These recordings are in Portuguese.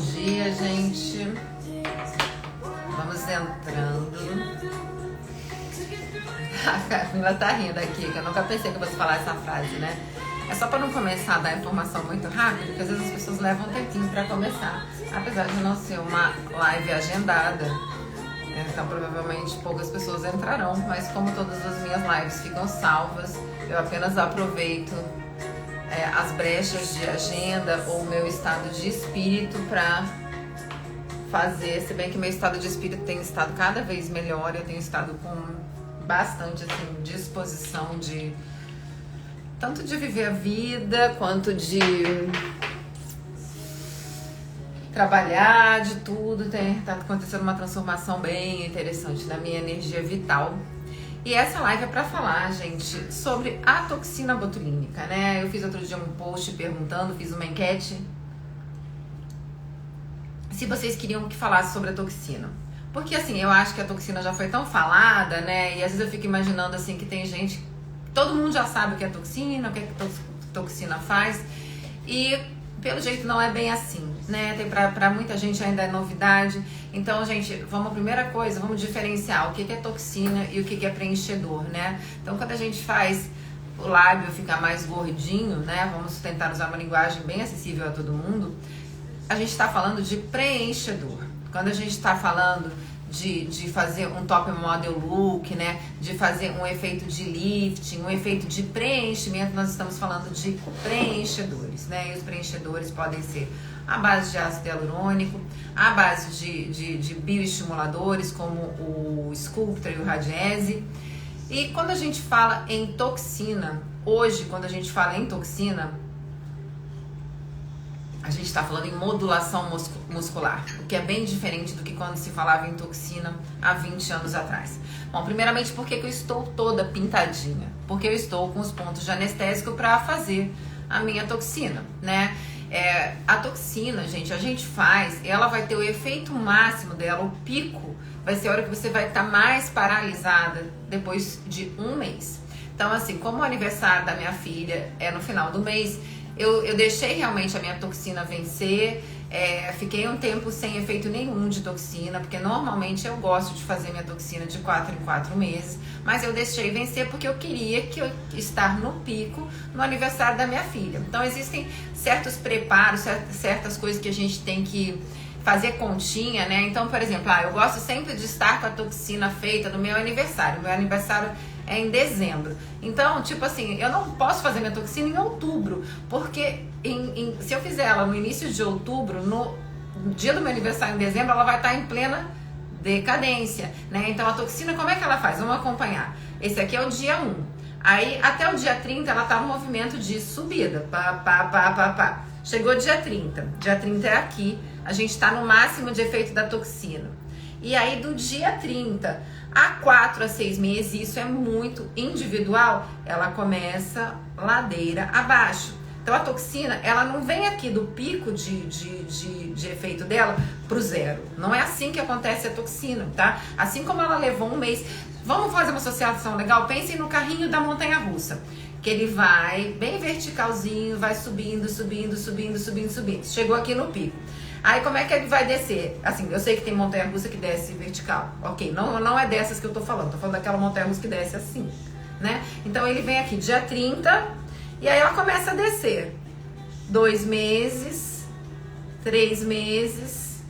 dia, gente. Vamos entrando. A Camila tá rindo aqui, que eu nunca pensei que eu fosse falar essa frase, né? É só pra não começar a dar informação muito rápido, porque às vezes as pessoas levam um tempinho pra começar. Apesar de não ser uma live agendada, então provavelmente poucas pessoas entrarão, mas como todas as minhas lives ficam salvas, eu apenas aproveito as brechas de agenda ou meu estado de espírito para fazer, se bem que meu estado de espírito tem estado cada vez melhor, eu tenho estado com bastante assim, disposição de tanto de viver a vida quanto de trabalhar, de tudo. Tá acontecendo uma transformação bem interessante na minha energia vital. E essa live é para falar, gente, sobre a toxina botulínica, né? Eu fiz outro dia um post perguntando, fiz uma enquete se vocês queriam que falasse sobre a toxina. Porque assim, eu acho que a toxina já foi tão falada, né? E às vezes eu fico imaginando assim que tem gente, todo mundo já sabe o que é toxina, o que toxina faz. E pelo jeito não é bem assim, né? Pra muita gente ainda é novidade. Então, gente, primeira coisa, vamos diferenciar o que é toxina e o que é preenchedor, né? Então, quando a gente faz o lábio ficar mais gordinho, né? Vamos tentar usar uma linguagem bem acessível a todo mundo. A gente está falando de preenchedor. Quando a gente está falando de fazer um top model look, né? De fazer um efeito de lifting, um efeito de preenchimento, nós estamos falando de preenchedores, né? E os preenchedores podem ser a base de ácido hialurônico, a base de bioestimuladores como o Sculptra e o Radiese. E quando a gente fala em toxina, hoje, quando a gente fala em toxina, a gente está falando em modulação muscular, o que é bem diferente do que quando se falava em toxina há 20 anos atrás. Bom, primeiramente, por que eu estou toda pintadinha? Porque eu estou com os pontos de anestésico para fazer a minha toxina, né? A toxina, gente, a gente faz, ela vai ter o efeito máximo dela, o pico, vai ser a hora que você vai estar mais paralisada depois de um mês. Então, assim, como o aniversário da minha filha é no final do mês, eu deixei realmente a minha toxina vencer, fiquei um tempo sem efeito nenhum de toxina, porque normalmente eu gosto de fazer minha toxina de 4 em 4 meses, mas eu deixei vencer porque eu queria estar no pico no aniversário da minha filha. Então existem certos preparos, certas coisas que a gente tem que fazer continha, né? Então, por exemplo, eu gosto sempre de estar com a toxina feita no meu aniversário. Meu aniversário é em dezembro. Então, tipo assim, eu não posso fazer minha toxina em outubro, porque se eu fizer ela no início de outubro, no dia do meu aniversário em dezembro, ela vai estar em plena decadência, né? Então, a toxina, como é que ela faz? Vamos acompanhar. Esse aqui é o dia 1. Aí, até o dia 30, ela tá no movimento de subida. Pá. Chegou dia 30. Dia 30 é aqui. A gente tá no máximo de efeito da toxina. E aí, do dia 30 a 4 a 6 meses, isso é muito individual, ela começa ladeira abaixo. Então, a toxina, ela não vem aqui do pico de efeito dela pro zero. Não é assim que acontece a toxina, tá? Assim como ela levou um mês. Vamos fazer uma associação legal? Pensem no carrinho da montanha-russa, que ele vai bem verticalzinho, vai subindo. Chegou aqui no pico. Aí como é que ele vai descer? Assim, eu sei que tem montanha-russa que desce vertical. Ok, não é dessas que eu tô falando daquela montanha-russa que desce assim, né? Então ele vem aqui dia 30 e aí ela começa a descer. 2 meses, 3 meses,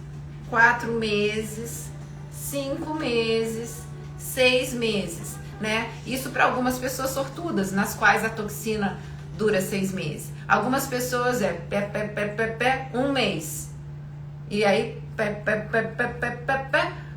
4 meses, 5 meses, 6 meses, né? Isso para algumas pessoas sortudas, nas quais a toxina dura 6 meses. Algumas pessoas um mês. E aí,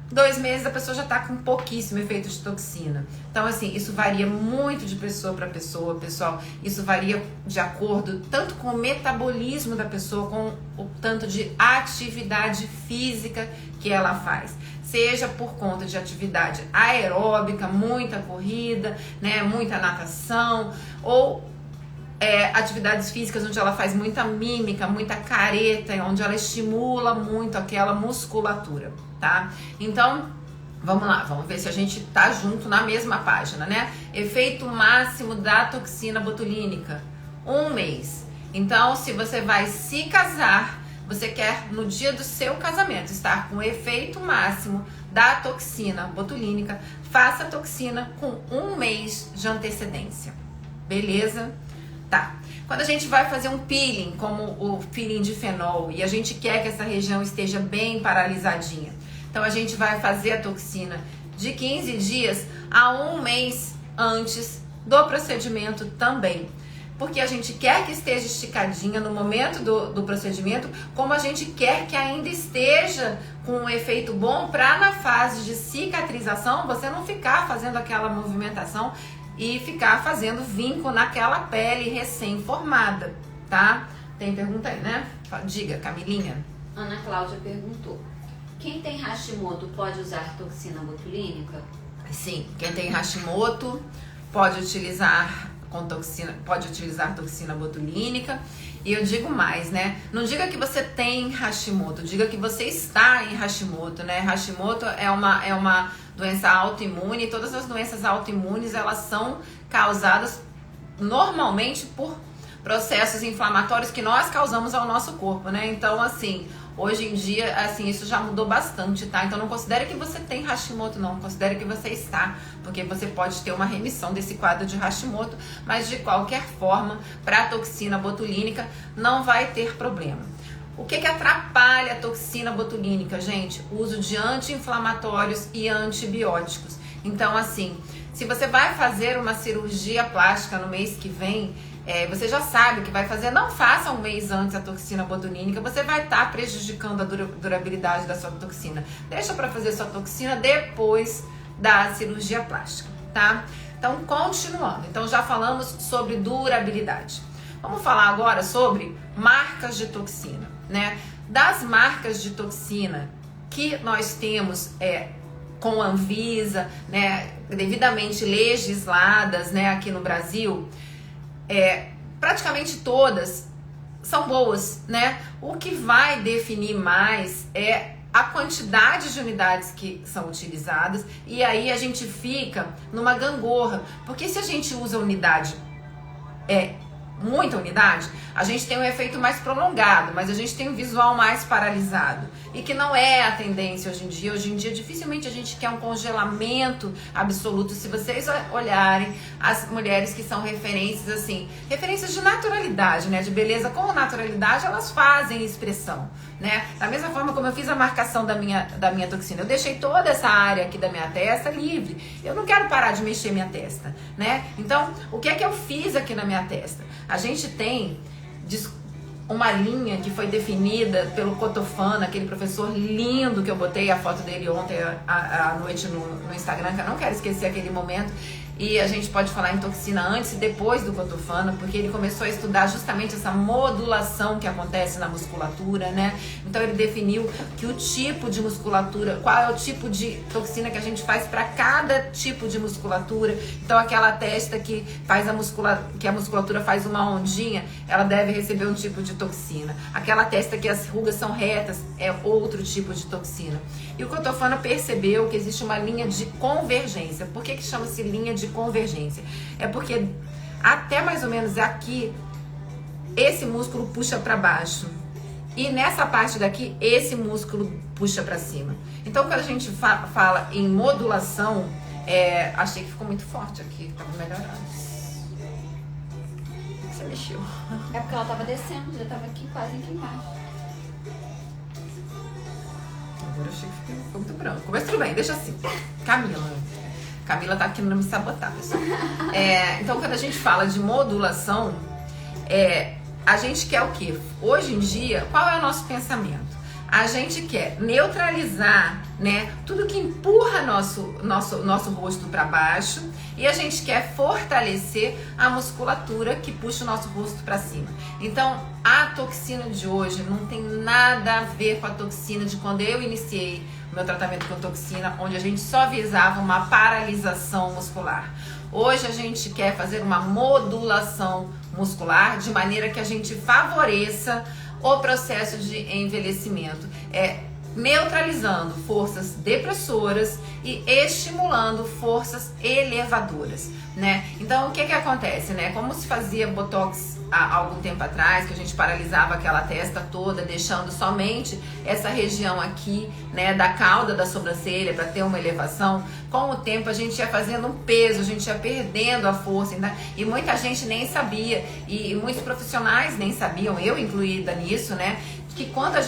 2 meses a pessoa já tá com pouquíssimo efeito de toxina. Então, assim, isso varia muito de pessoa para pessoa, pessoal. Isso varia de acordo tanto com o metabolismo da pessoa, com o tanto de atividade física que ela faz. Seja por conta de atividade aeróbica, muita corrida, né, muita natação, ou atividades físicas onde ela faz muita mímica, muita careta, onde ela estimula muito aquela musculatura, tá? Então, vamos lá, vamos ver se a gente tá junto na mesma página, né? Efeito máximo da toxina botulínica, 1 mês. Então, se você vai se casar, você quer no dia do seu casamento estar com o efeito máximo da toxina botulínica, faça a toxina com 1 mês de antecedência. Beleza? Tá. Quando a gente vai fazer um peeling, como o peeling de fenol, e a gente quer que essa região esteja bem paralisadinha, então a gente vai fazer a toxina de 15 dias a 1 mês antes do procedimento também. Porque a gente quer que esteja esticadinha no momento do procedimento, como a gente quer que ainda esteja com um efeito bom para na fase de cicatrização você não ficar fazendo aquela movimentação e ficar fazendo vinco naquela pele recém-formada, tá? Tem pergunta aí, né? Diga, Camilinha. Ana Cláudia perguntou: quem tem Hashimoto pode usar toxina botulínica? Sim, quem tem Hashimoto pode utilizar toxina botulínica. E eu digo mais, né? Não diga que você tem Hashimoto, diga que você está em Hashimoto, né? Hashimoto é uma doença autoimune, e todas as doenças autoimunes, elas são causadas normalmente por processos inflamatórios que nós causamos ao nosso corpo, né? Então, assim, hoje em dia, assim, isso já mudou bastante, tá? Então não considere que você tem Hashimoto, não. Considere que você está, porque você pode ter uma remissão desse quadro de Hashimoto, mas de qualquer forma, para a toxina botulínica, não vai ter problema. O que atrapalha a toxina botulínica, gente? O uso de anti-inflamatórios e antibióticos. Então, assim, se você vai fazer uma cirurgia plástica no mês que vem, você já sabe o que vai fazer, não faça 1 mês antes a toxina botulínica, você vai estar prejudicando a durabilidade da sua toxina. Deixa para fazer sua toxina depois da cirurgia plástica, tá? Então, continuando. Então, já falamos sobre durabilidade. Vamos falar agora sobre marcas de toxina, né? Das marcas de toxina que nós temos com a Anvisa, né, devidamente legisladas, né, aqui no Brasil, praticamente todas são boas, né? O que vai definir mais é a quantidade de unidades que são utilizadas, e aí a gente fica numa gangorra, porque se a gente usa muita unidade, a gente tem um efeito mais prolongado, mas a gente tem um visual mais paralisado, e que não é a tendência hoje em dia. Hoje em dia dificilmente a gente quer um congelamento absoluto. Se vocês olharem as mulheres que são referências, assim, referências de naturalidade, né, de beleza com naturalidade, elas fazem expressão, né? Da mesma forma como eu fiz a marcação da minha toxina, eu deixei toda essa área aqui da minha testa livre. Eu não quero parar de mexer minha testa, né? Então, o que é que eu fiz aqui na minha testa? A gente tem uma linha que foi definida pelo Cotofana, aquele professor lindo que eu botei a foto dele ontem à noite no Instagram, que eu não quero esquecer aquele momento. E a gente pode falar em toxina antes e depois do Cotofana, porque ele começou a estudar justamente essa modulação que acontece na musculatura, né? Então ele definiu que o tipo de musculatura, qual é o tipo de toxina que a gente faz para cada tipo de musculatura. Então aquela testa que a musculatura faz uma ondinha, ela deve receber um tipo de toxina. Aquela testa que as rugas são retas é outro tipo de toxina. E o Cotofana percebeu que existe uma linha de convergência. Por que chama-se linha de convergência? É porque até mais ou menos aqui, esse músculo puxa para baixo. E nessa parte daqui, esse músculo puxa para cima. Então, quando a gente fala em modulação, achei que ficou muito forte aqui, tava melhorando. Por que você mexeu? É porque ela tava descendo, já tava aqui quase aqui embaixo. Agora eu achei que ficou muito branco. Mas tudo bem, deixa assim. Camila tá querendo me sabotar, pessoal. Então, quando a gente fala de modulação, a gente quer o quê? Hoje em dia, qual é o nosso pensamento? A gente quer neutralizar, né, tudo que empurra nosso rosto para baixo, e a gente quer fortalecer a musculatura que puxa o nosso rosto para cima. Então, a toxina de hoje não tem nada a ver com a toxina de quando eu iniciei o meu tratamento com toxina, onde a gente só visava uma paralisação muscular. Hoje a gente quer fazer uma modulação muscular de maneira que a gente favoreça o processo de envelhecimento, neutralizando forças depressoras e estimulando forças elevadoras, né? Então, o que acontece, né? Como se fazia botox há algum tempo atrás, que a gente paralisava aquela testa toda, deixando somente essa região aqui, né, da cauda da sobrancelha para ter uma elevação. Com o tempo a gente ia fazendo um peso, a gente ia perdendo a força, né? E muita gente nem sabia, e muitos profissionais nem sabiam, eu incluída nisso, né? Que quando a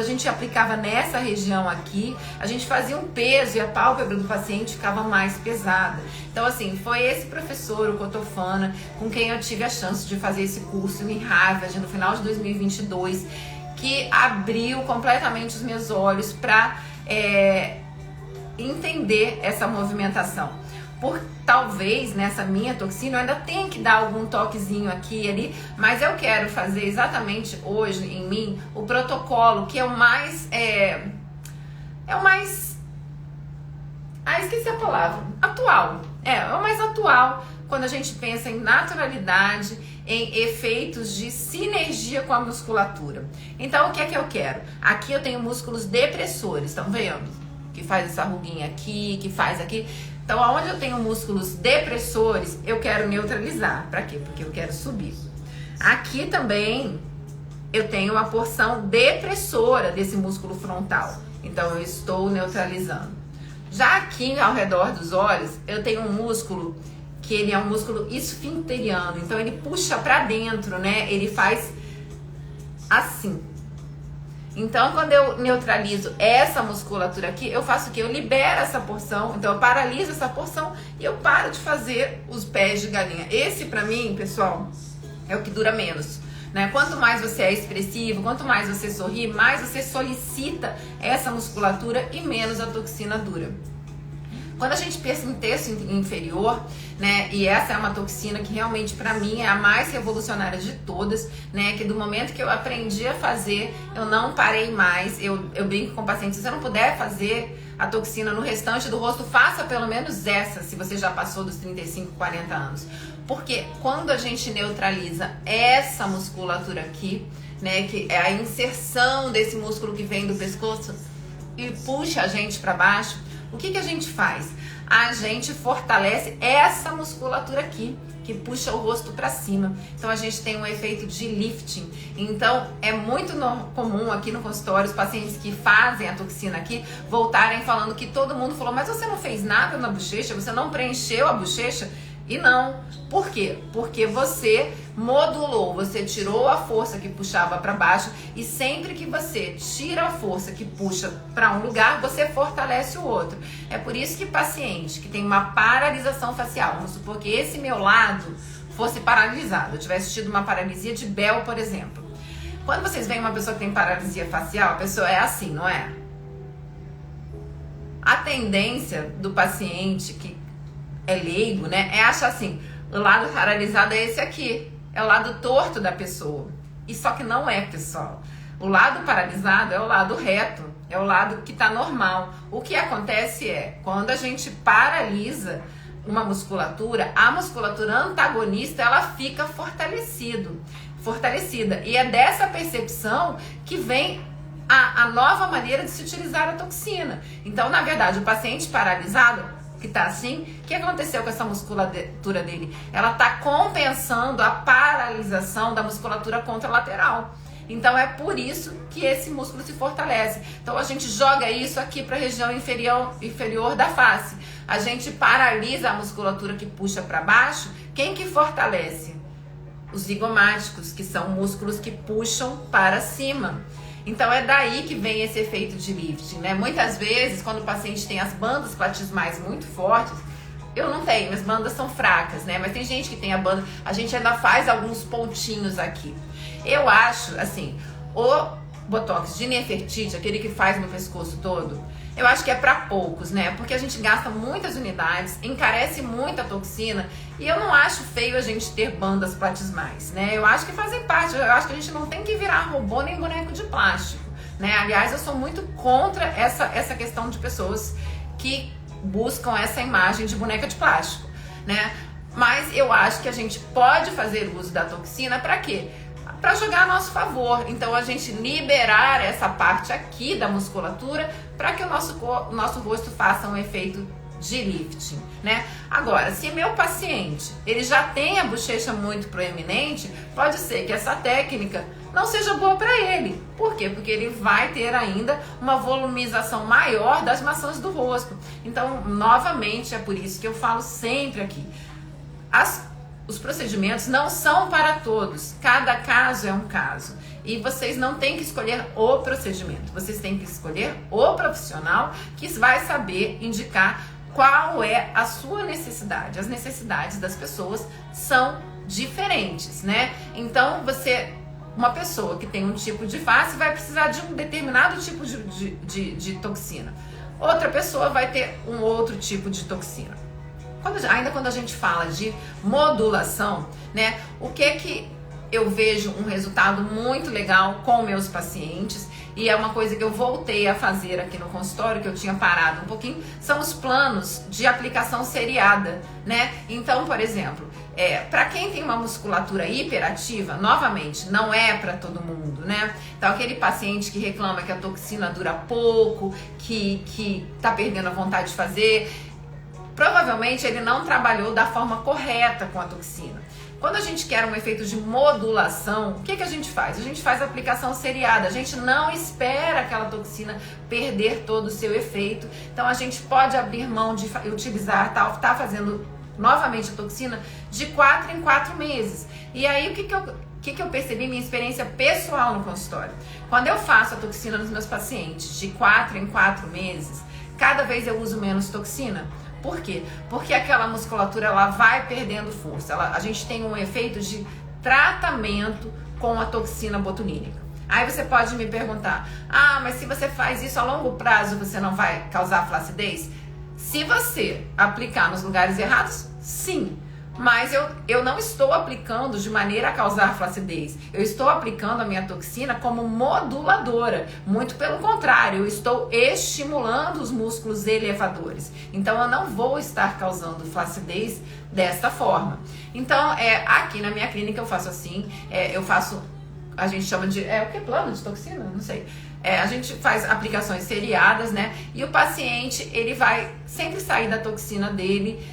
gente aplicava nessa região aqui, a gente fazia um peso e a pálpebra do paciente ficava mais pesada. Então, assim, foi esse professor, o Cotofana, com quem eu tive a chance de fazer esse curso em Harvard no final de 2022, que abriu completamente os meus olhos para entender essa movimentação. Por talvez nessa minha toxina eu ainda tenha que dar algum toquezinho aqui e ali, mas eu quero fazer exatamente hoje em mim o protocolo que é o mais esqueci a palavra, atual. É o mais atual quando a gente pensa em naturalidade, em efeitos de sinergia com a musculatura. Então o que é que eu quero? Aqui eu tenho músculos depressores, estão vendo? Que faz essa ruguinha aqui, que faz aqui. Então, onde eu tenho músculos depressores, eu quero neutralizar. Para quê? Porque eu quero subir. Aqui também eu tenho uma porção depressora desse músculo frontal. Então, eu estou neutralizando. Já aqui ao redor dos olhos, eu tenho um músculo que ele é um músculo esfinteriano. Então, ele puxa para dentro, né? Ele faz assim. Então, quando eu neutralizo essa musculatura aqui, eu faço o quê? Eu libero essa porção, então eu paraliso essa porção e eu paro de fazer os pés de galinha. Esse, pra mim, pessoal, é o que dura menos, né? Quanto mais você é expressivo, quanto mais você sorri, mais você solicita essa musculatura e menos a toxina dura. Quando a gente pensa em terço inferior, né, e essa é uma toxina que realmente para mim é a mais revolucionária de todas, né, que do momento que eu aprendi a fazer, eu não parei mais. Eu brinco com pacientes, se você não puder fazer a toxina no restante do rosto, faça pelo menos essa, se você já passou dos 35, 40 anos. Porque quando a gente neutraliza essa musculatura aqui, né, que é a inserção desse músculo que vem do pescoço e puxa a gente para baixo, o que a gente faz? A gente fortalece essa musculatura aqui, que puxa o rosto para cima. Então a gente tem um efeito de lifting. Então é muito comum aqui no consultório os pacientes que fazem a toxina aqui voltarem falando que todo mundo falou: mas você não fez nada na bochecha? Você não preencheu a bochecha? E não. Por quê? Porque você modulou, você tirou a força que puxava para baixo, e sempre que você tira a força que puxa para um lugar, você fortalece o outro. É por isso que paciente que tem uma paralisação facial, vamos supor que esse meu lado fosse paralisado, eu tivesse tido uma paralisia de Bell, por exemplo. Quando vocês veem uma pessoa que tem paralisia facial, a pessoa é assim, não é? A tendência do paciente que é leigo, né, é achar assim: o lado paralisado é esse aqui, é o lado torto da pessoa. E só que não é, pessoal. O lado paralisado é o lado reto, é o lado que tá normal. O que acontece é, quando a gente paralisa uma musculatura, a musculatura antagonista, ela fica fortalecida. E é dessa percepção que vem a nova maneira de se utilizar a toxina. Então, na verdade, o paciente paralisado que tá assim, o que aconteceu com essa musculatura dele? Ela tá compensando a paralisação da musculatura contralateral. Então é por isso que esse músculo se fortalece. Então a gente joga isso aqui para a região inferior da face. A gente paralisa a musculatura que puxa para baixo. Quem que fortalece? Os zigomáticos, que são músculos que puxam para cima. Então é daí que vem esse efeito de lifting, né? Muitas vezes, quando o paciente tem as bandas platismais muito fortes, eu não tenho, minhas bandas são fracas, né? Mas tem gente que tem a banda, a gente ainda faz alguns pontinhos aqui. Eu acho, assim, o botox de Nefertiti, aquele que faz no pescoço todo, eu acho que é pra poucos, né? Porque a gente gasta muitas unidades, encarece muito a toxina, e eu não acho feio a gente ter bandas platismais, né? Eu acho que fazem parte, eu acho que a gente não tem que virar robô nem boneco de plástico, né? Aliás, eu sou muito contra essa questão de pessoas que buscam essa imagem de boneca de plástico, né? Mas eu acho que a gente pode fazer uso da toxina para quê? Para jogar a nosso favor. Então a gente liberar essa parte aqui da musculatura para que o nosso rosto faça um efeito de lifting, né? Agora, se meu paciente ele já tem a bochecha muito proeminente, pode ser que essa técnica não seja boa para ele. Por quê? Porque ele vai ter ainda uma volumização maior das maçãs do rosto. Então, novamente, é por isso que eu falo sempre aqui. Os procedimentos não são para todos. Cada caso é um caso. E vocês não têm que escolher o procedimento. Vocês têm que escolher o profissional que vai saber indicar qual é a sua necessidade. As necessidades das pessoas são diferentes, né? Então, uma pessoa que tem um tipo de face vai precisar de um determinado tipo de toxina. Outra pessoa vai ter um outro tipo de toxina. Quando a gente fala de modulação, né? O que eu vejo um resultado muito legal com meus pacientes, e é uma coisa que eu voltei a fazer aqui no consultório, que eu tinha parado um pouquinho, são os planos de aplicação seriada, né? Então, por exemplo, para quem tem uma musculatura hiperativa, novamente, não é para todo mundo, né? Então, aquele paciente que reclama que a toxina dura pouco, que tá perdendo a vontade de fazer, provavelmente ele não trabalhou da forma correta com a toxina. Quando a gente quer um efeito de modulação, o que a gente faz? A gente faz a aplicação seriada, a gente não espera aquela toxina perder todo o seu efeito. Então a gente pode abrir mão de utilizar, tá fazendo novamente a toxina de 4 em 4 meses. E aí o que eu percebi, minha experiência pessoal no consultório? Quando eu faço a toxina nos meus pacientes de 4 em 4 meses, cada vez eu uso menos toxina. Por quê? Porque aquela musculatura ela vai perdendo força. A gente tem um efeito de tratamento com a toxina botulínica. Aí você pode me perguntar, mas se você faz isso a longo prazo, você não vai causar flacidez? Se você aplicar nos lugares errados, sim. Mas eu não estou aplicando de maneira a causar flacidez. Eu estou aplicando a minha toxina como moduladora. Muito pelo contrário, eu estou estimulando os músculos elevadores. Então eu não vou estar causando flacidez desta forma. Então, aqui na minha clínica eu faço assim, a gente chama de, o que? Plano de toxina? Não sei. A gente faz aplicações seriadas, né? E o paciente, ele vai sempre sair da toxina dele,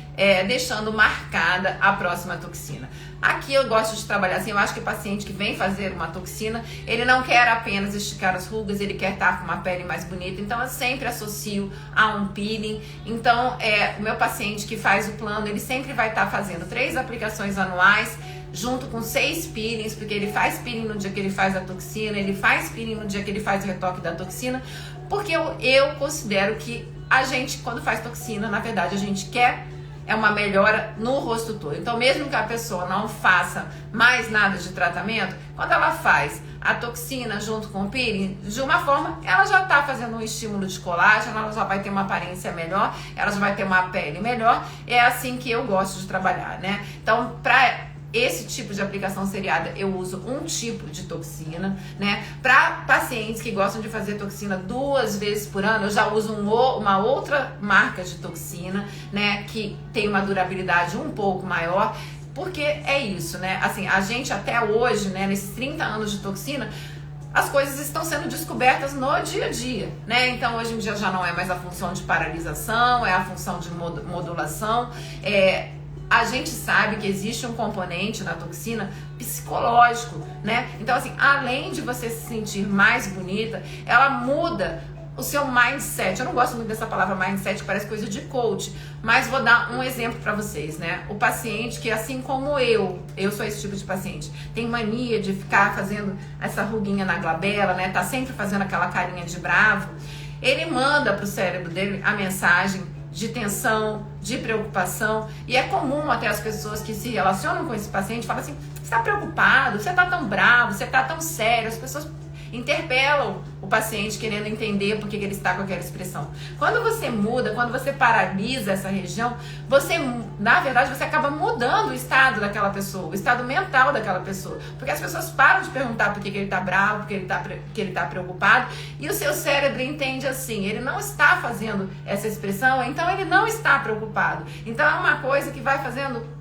deixando marcada a próxima toxina. Aqui eu gosto de trabalhar assim, eu acho que o paciente que vem fazer uma toxina, ele não quer apenas esticar as rugas, ele quer estar com uma pele mais bonita, então eu sempre associo a um peeling. Então, o meu paciente que faz o plano, ele sempre vai estar fazendo 3 aplicações anuais, junto com 6 peelings, porque ele faz peeling no dia que ele faz a toxina, ele faz peeling no dia que ele faz o retoque da toxina, porque eu considero que a gente, quando faz toxina, na verdade, a gente quer uma melhora no rosto todo. Então, mesmo que a pessoa não faça mais nada de tratamento, quando ela faz a toxina junto com o peeling, de uma forma, ela já está fazendo um estímulo de colágeno, ela já vai ter uma aparência melhor, ela já vai ter uma pele melhor. É assim que eu gosto de trabalhar, né? Então, para esse tipo de aplicação seriada, eu uso um tipo de toxina, né? Para pacientes que gostam de fazer toxina 2 vezes por ano, eu já uso uma outra marca de toxina, né? Que tem uma durabilidade um pouco maior, porque é isso, né? Assim, a gente até hoje, né? Nesses 30 anos de toxina, as coisas estão sendo descobertas no dia a dia, né? Então, hoje em dia já não é mais a função de paralisação, é a função de modulação, a gente sabe que existe um componente na toxina psicológico, né? Então, assim, além de você se sentir mais bonita, ela muda o seu mindset. Eu não gosto muito dessa palavra mindset, parece coisa de coach, mas vou dar um exemplo para vocês, né? O paciente que, assim como eu sou esse tipo de paciente, tem mania de ficar fazendo essa ruguinha na glabela, né? Tá sempre fazendo aquela carinha de bravo. Ele manda pro cérebro dele a mensagem de tensão, de preocupação, e é comum até as pessoas que se relacionam com esse paciente falam assim: você está preocupado, você está tão bravo, você está tão sério. As pessoas interpelam o paciente querendo entender por que ele está com aquela expressão. Quando você muda, quando você paralisa essa região, na verdade, você acaba mudando o estado daquela pessoa, o estado mental daquela pessoa, porque as pessoas param de perguntar por que ele está bravo, por que ele está preocupado, e o seu cérebro entende assim: ele não está fazendo essa expressão, então ele não está preocupado. Então é uma coisa que vai fazendo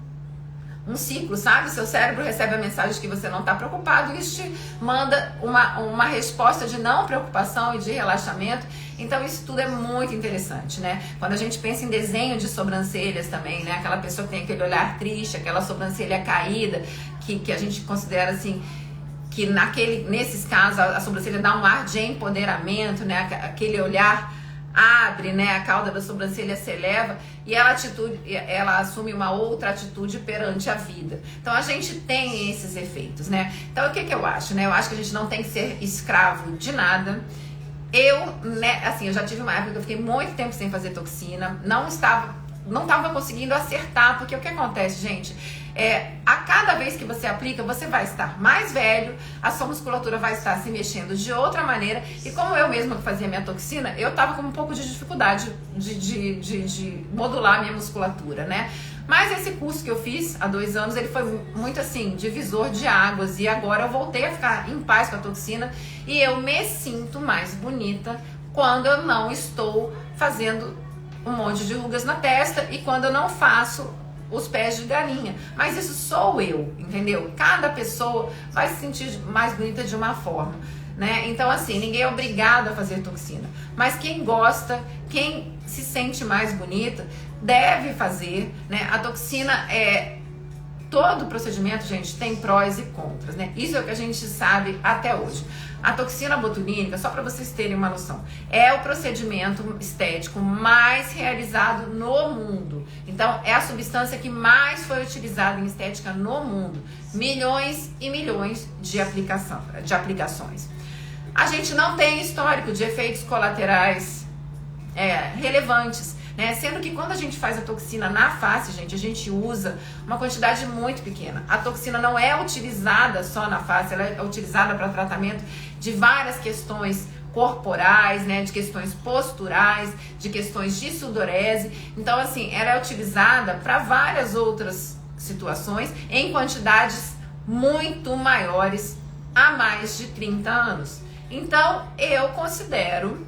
um ciclo, sabe? Seu cérebro recebe a mensagem de que você não está preocupado e isso te manda uma resposta de não preocupação e de relaxamento. Então isso tudo é muito interessante, né? Quando a gente pensa em desenho de sobrancelhas também, né? Aquela pessoa que tem aquele olhar triste, aquela sobrancelha caída, que a gente considera assim, que nesses casos a sobrancelha dá um ar de empoderamento, né? Aquele olhar abre, né? A cauda da sobrancelha se eleva e ela assume uma outra atitude perante a vida. Então a gente tem esses efeitos, né? Então o que eu acho, né? Eu acho que a gente não tem que ser escravo de nada. Eu já tive uma época que eu fiquei muito tempo sem fazer toxina, não estava conseguindo acertar, porque o que acontece, gente, a cada vez que você aplica, você vai estar mais velho, a sua musculatura vai estar se mexendo de outra maneira, e como eu mesma que fazia minha toxina, eu tava com um pouco de dificuldade de modular a minha musculatura, né? Mas esse curso que eu fiz há 2 anos, ele foi muito assim, divisor de águas, e agora eu voltei a ficar em paz com a toxina, e eu me sinto mais bonita quando eu não estou fazendo um monte de rugas na testa e quando eu não faço os pés de galinha. Mas isso sou eu, entendeu? Cada pessoa vai se sentir mais bonita de uma forma, né? Então assim, ninguém é obrigado a fazer toxina, mas quem gosta, quem se sente mais bonita, deve fazer, né? A toxina todo procedimento, gente, tem prós e contras, né? Isso é o que a gente sabe até hoje. A toxina botulínica, só para vocês terem uma noção, é o procedimento estético mais realizado no mundo. Então, é a substância que mais foi utilizada em estética no mundo. Milhões e milhões de aplicações. A gente não tem histórico de efeitos colaterais relevantes, né? Sendo que quando a gente faz a toxina na face, gente, a gente usa uma quantidade muito pequena. A toxina não é utilizada só na face, ela é utilizada para tratamento de várias questões corporais, né, de questões posturais, de questões de sudorese. Então, assim, ela é utilizada para várias outras situações em quantidades muito maiores há mais de 30 anos. Então, eu considero,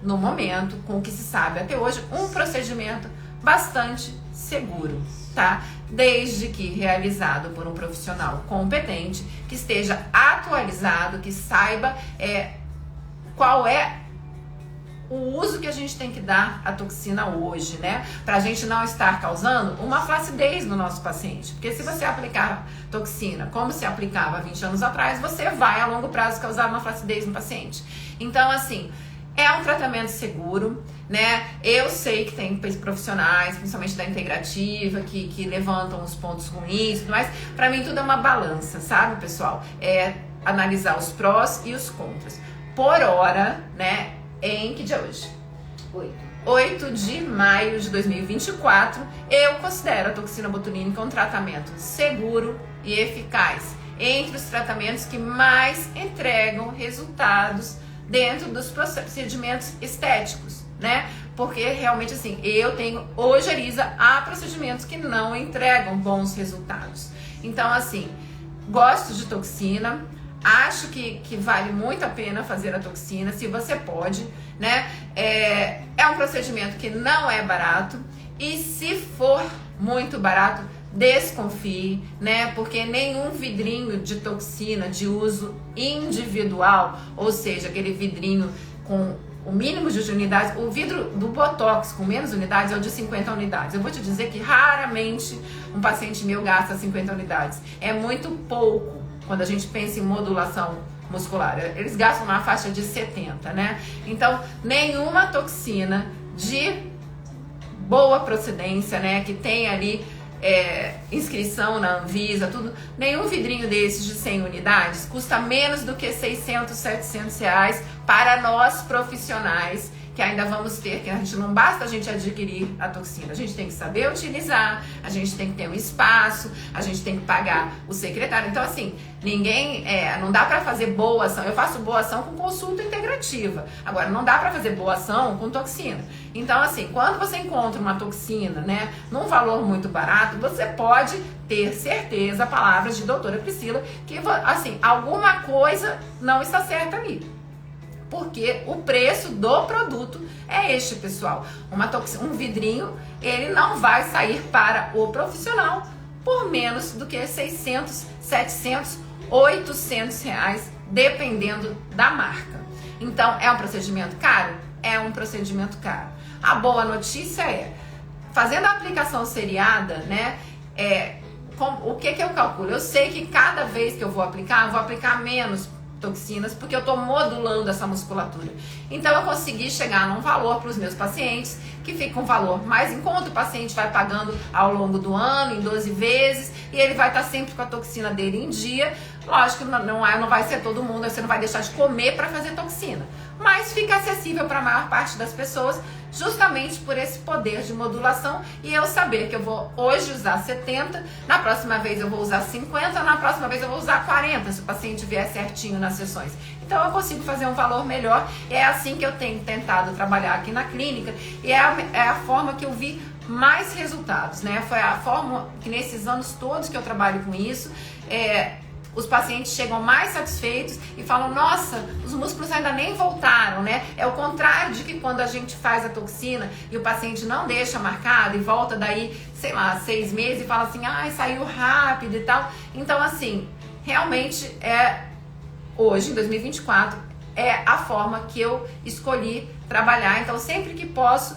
no momento, com o que se sabe até hoje, um procedimento bastante seguro, tá? Desde que realizado por um profissional competente, que esteja atualizado, que saiba qual é o uso que a gente tem que dar à toxina hoje, né? Pra gente não estar causando uma flacidez no nosso paciente. Porque se você aplicar toxina como se aplicava há 20 anos atrás, você vai a longo prazo causar uma flacidez no paciente. Então, assim, é um tratamento seguro, né? Eu sei que tem profissionais, principalmente da integrativa, que levantam os pontos ruins, mas pra mim tudo é uma balança, sabe, pessoal? É analisar os prós e os contras. Por hora, né? Em que dia é hoje? 8 de maio de 2024, eu considero a toxina botulínica um tratamento seguro e eficaz, entre os tratamentos que mais entregam resultados dentro dos procedimentos estéticos, né? Porque realmente assim, eu tenho ojeriza a procedimentos que não entregam bons resultados. Então assim, gosto de toxina, acho que vale muito a pena fazer a toxina, se você pode, né? É um procedimento que não é barato e se for muito barato, desconfie, né? Porque nenhum vidrinho de toxina de uso individual, ou seja, aquele vidrinho com o mínimo de unidades, o vidro do Botox com menos unidades é o de 50 unidades. Eu vou te dizer que raramente um paciente meu gasta 50 unidades. É muito pouco quando a gente pensa em modulação muscular. Eles gastam na faixa de 70, né? Então, nenhuma toxina de boa procedência, né? Que tem ali inscrição na Anvisa, tudo. Nenhum vidrinho desses de 100 unidades custa menos do que 600, 700 reais para nós profissionais, que ainda vamos ter, que não basta a gente adquirir a toxina, a gente tem que saber utilizar, a gente tem que ter um espaço, a gente tem que pagar o secretário. Então assim, não dá pra fazer boa ação. Eu faço boa ação com consulta integrativa, agora não dá pra fazer boa ação com toxina. Então assim, quando você encontra uma toxina, né, num valor muito barato, você pode ter certeza, palavras de doutora Priscila, que assim, alguma coisa não está certa ali. Porque o preço do produto é este, pessoal. Um vidrinho, ele não vai sair para o profissional por menos do que 600, 700, 800 reais, dependendo da marca. Então, é um procedimento caro? É um procedimento caro. A boa notícia é, fazendo a aplicação seriada, né, o que eu calculo? Eu sei que cada vez que eu vou aplicar menos toxinas, porque eu estou modulando essa musculatura. Então eu consegui chegar num valor para os meus pacientes que fica um valor mais em conta, o paciente vai pagando ao longo do ano, em 12 vezes, e ele vai estar sempre com a toxina dele em dia. Lógico que não vai ser todo mundo, você não vai deixar de comer para fazer toxina, mas fica acessível para a maior parte das pessoas, justamente por esse poder de modulação, e eu saber que eu vou hoje usar 70, na próxima vez eu vou usar 50, na próxima vez eu vou usar 40, se o paciente vier certinho nas sessões. Então eu consigo fazer um valor melhor, e é assim que eu tenho tentado trabalhar aqui na clínica, e é a forma que eu vi mais resultados, né? Foi a forma que nesses anos todos que eu trabalho com isso, os pacientes chegam mais satisfeitos e falam, nossa, os músculos ainda nem voltaram, né? É o contrário de que quando a gente faz a toxina e o paciente não deixa marcado e volta daí, sei lá, 6 meses e fala assim, ai, saiu rápido e tal. Então, assim, realmente hoje, em 2024, é a forma que eu escolhi trabalhar. Então, sempre que posso,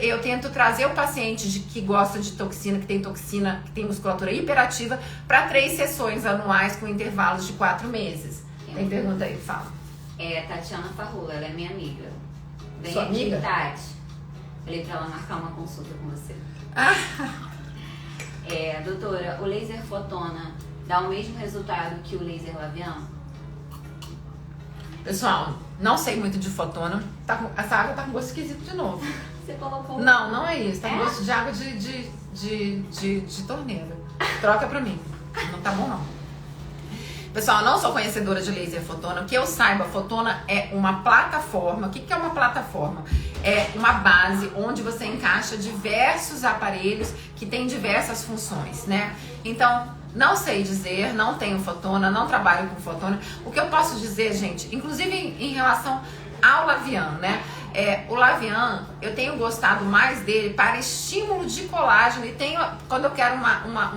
eu tento trazer o paciente que gosta de toxina, que tem musculatura hiperativa, para 3 sessões anuais com intervalos de 4 meses. Tem pergunta aí, fala. Tatiana Farrula, ela é minha amiga. Vem Sua aqui, amiga? Tati. Falei pra ela marcar uma consulta com você. Doutora, o laser fotona dá o mesmo resultado que o laser Lavian? Pessoal, não sei muito de fotona. Essa água tá com gosto esquisito de novo. Você colocou? Não é isso. Tá com gosto de água de torneira. Troca pra mim. Não tá bom, não. Pessoal, eu não sou conhecedora de laser fotona. O que eu saiba, a fotona é uma plataforma. O que é uma plataforma? É uma base onde você encaixa diversos aparelhos que têm diversas funções, né? Então, não sei dizer, não tenho fotona, não trabalho com fotona. O que eu posso dizer, gente, inclusive em relação ao Lavian, né? O Lavian, eu tenho gostado mais dele para estímulo de colágeno, e quando eu quero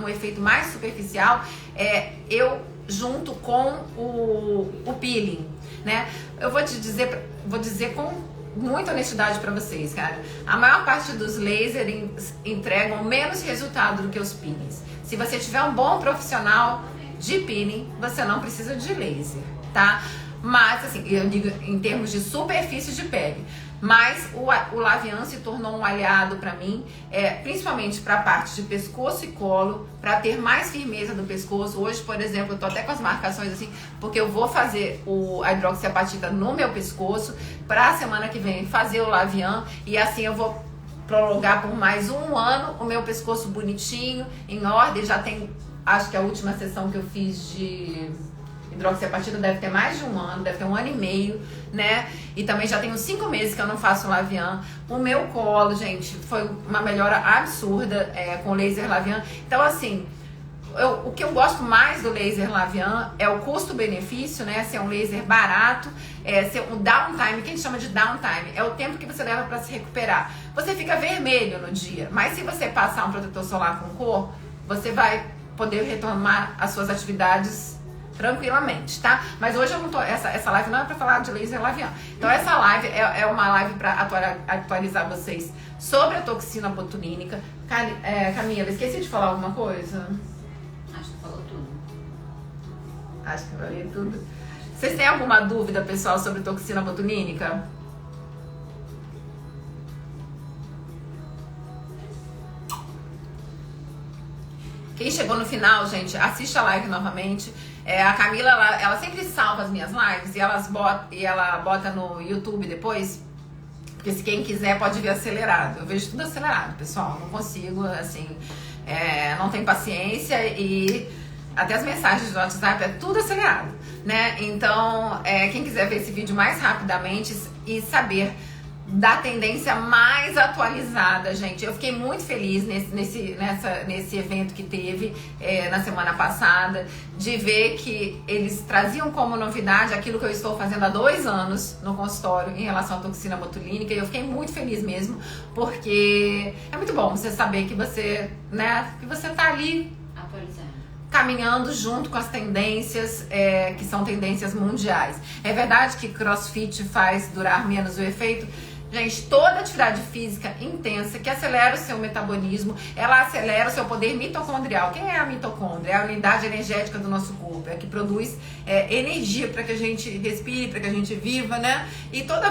um efeito mais superficial, eu junto com o peeling, né? Eu vou dizer com muita honestidade para vocês, cara. A maior parte dos lasers entregam menos resultado do que os peelings. Se você tiver um bom profissional de peeling, você não precisa de laser, tá? Mas, assim, eu digo em termos de superfície de pele. Mas o Lavian se tornou um aliado para mim, principalmente para a parte de pescoço e colo, para ter mais firmeza no pescoço. Hoje, por exemplo, eu tô até com as marcações assim, porque eu vou fazer a hidroxiapatita no meu pescoço, para a semana que vem fazer o Lavian, e assim eu vou prolongar por mais 1 ano o meu pescoço bonitinho, em ordem. Já tem, acho que a última sessão que eu fiz de hidroxiapatita deve ter mais de 1 ano, deve ter 1 ano e meio, né? E também já tenho 5 meses que eu não faço Lavian. O meu colo, gente, foi uma melhora absurda com o laser Lavian. Então, assim, o que eu gosto mais do laser Lavian é o custo-benefício, né? Ser um laser barato, ser um downtime. Que a gente chama de downtime é o tempo que você leva para se recuperar. Você fica vermelho no dia, mas se você passar um protetor solar com cor, você vai poder retomar as suas atividades tranquilamente, tá? Mas hoje eu não tô, essa live não é pra falar de laser Lavian. Então essa live é uma live pra atualizar vocês sobre a toxina botulínica. Camila, esqueci de falar alguma coisa? Acho que falou tudo. Acho que falei tudo. Vocês têm alguma dúvida, pessoal, sobre toxina botulínica? Quem chegou no final, gente, assiste a live novamente. A Camila, ela sempre salva as minhas lives e ela bota no YouTube depois. Porque se quem quiser pode ver acelerado. Eu vejo tudo acelerado, pessoal. Não consigo, assim, não tenho paciência, e até as mensagens do WhatsApp é tudo acelerado, né? Então, quem quiser ver esse vídeo mais rapidamente e saber da tendência mais atualizada, gente, eu fiquei muito feliz nesse evento que teve na semana passada, de ver que eles traziam como novidade aquilo que eu estou fazendo há 2 anos no consultório em relação à toxina botulínica, e eu fiquei muito feliz mesmo, porque é muito bom você saber que você, né, que você tá ali atualizando. Caminhando junto com as tendências, que são tendências mundiais. É verdade que CrossFit faz durar menos o efeito? Gente, toda atividade física intensa que acelera o seu metabolismo, ela acelera o seu poder mitocondrial. Quem é a mitocôndria? É a unidade energética do nosso corpo, é a que produz energia para que a gente respire, para que a gente viva, né? E toda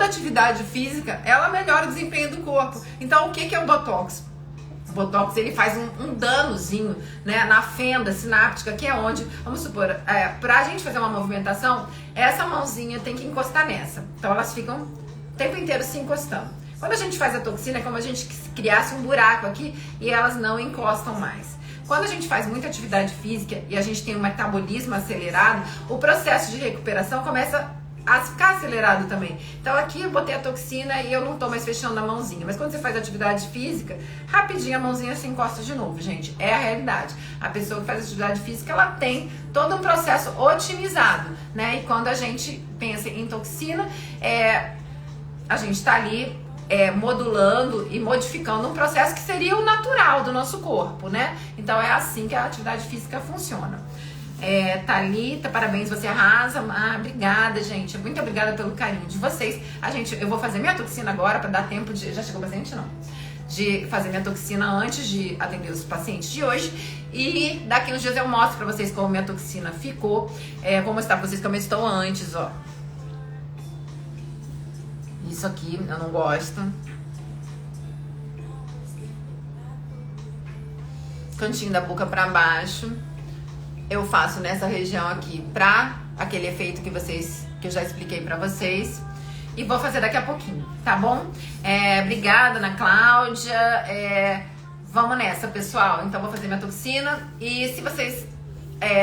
atividade física, ela melhora o desempenho do corpo. Então, o que é o Botox? O Botox, ele faz um danozinho, né, na fenda sináptica, que é onde, vamos supor, pra gente fazer uma movimentação, essa mãozinha tem que encostar nessa. Então elas ficam o tempo inteiro se encostando. Quando a gente faz a toxina, é como a gente criasse um buraco aqui e elas não encostam mais. Quando a gente faz muita atividade física e a gente tem um metabolismo acelerado, o processo de recuperação começa a ficar acelerado também. Então aqui eu botei a toxina e eu não tô mais fechando a mãozinha. Mas quando você faz atividade física, rapidinho a mãozinha se encosta de novo, gente. É a realidade. A pessoa que faz atividade física, ela tem todo um processo otimizado, né? E quando a gente pensa em toxina, a gente tá ali modulando e modificando um processo que seria o natural do nosso corpo, né? Então é assim que a atividade física funciona. Thalita, parabéns, você arrasa. Obrigada, gente. Muito obrigada pelo carinho de vocês. Eu vou fazer minha toxina agora para dar tempo de... Já chegou o paciente? Não. De fazer minha toxina antes de atender os pacientes de hoje. E daqui uns dias eu mostro pra vocês como minha toxina ficou. Vou mostrar pra vocês como eu estou antes, ó. Isso aqui eu não gosto. Cantinho da boca pra baixo. Eu faço nessa região aqui pra aquele efeito que eu já expliquei pra vocês. E vou fazer daqui a pouquinho, tá bom? Obrigada, Ana Cláudia. Vamos nessa, pessoal. Então vou fazer minha toxina. E se vocês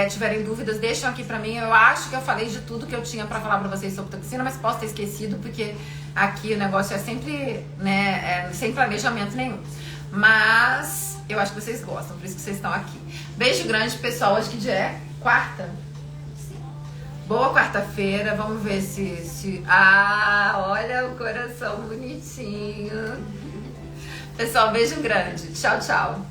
tiverem dúvidas, deixam aqui pra mim. Eu acho que eu falei de tudo que eu tinha pra falar pra vocês sobre toxina, mas posso ter esquecido, porque aqui o negócio é sempre, né, sem planejamento nenhum. Mas eu acho que vocês gostam, por isso que vocês estão aqui. Beijo grande, pessoal. Hoje que dia é? Quarta? Boa quarta-feira. Vamos ver se... olha o coração bonitinho. Pessoal, beijo grande. Tchau, tchau.